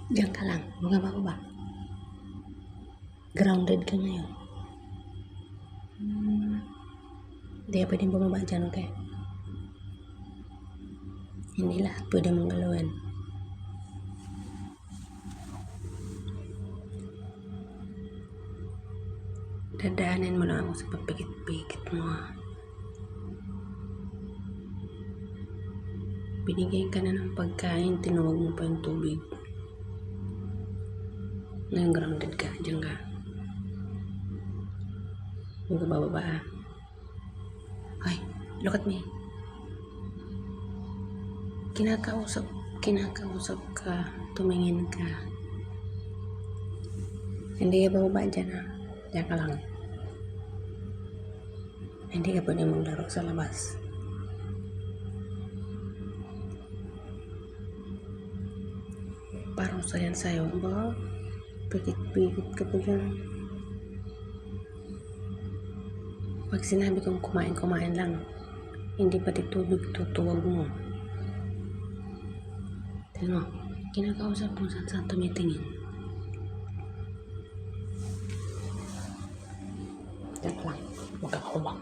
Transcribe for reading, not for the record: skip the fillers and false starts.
Diyan ka lang, huwag ka bababa. Grounded ka ngayon. Hindi ka pwedeng bumaba dyan, okay? Hindi lahat pwede mong galawin. Dadaanin mo lang ako sa pagpikit-pikit mo. Binigyan ka na ng pagkain, tinuwag mo pa yung tubig. Ngayon grounded ka, dyan ka. Huwag ka bababa. Ay, look at me. Kinakausap ka, tumingin ka. Hindi ka bababa dyan ha. Diyan ka lang. Hindi ka pwede maglaro sa labas. Parang sayan sa'yo ba? Pikit-pikit ka pa dyan. Pag sinabi kong kumain lang. Hindi pati tubig tutuwag mo. Tignan mo, kinakausap mo saan tumitingin. Diyan ka lang. Huwag ka kumang.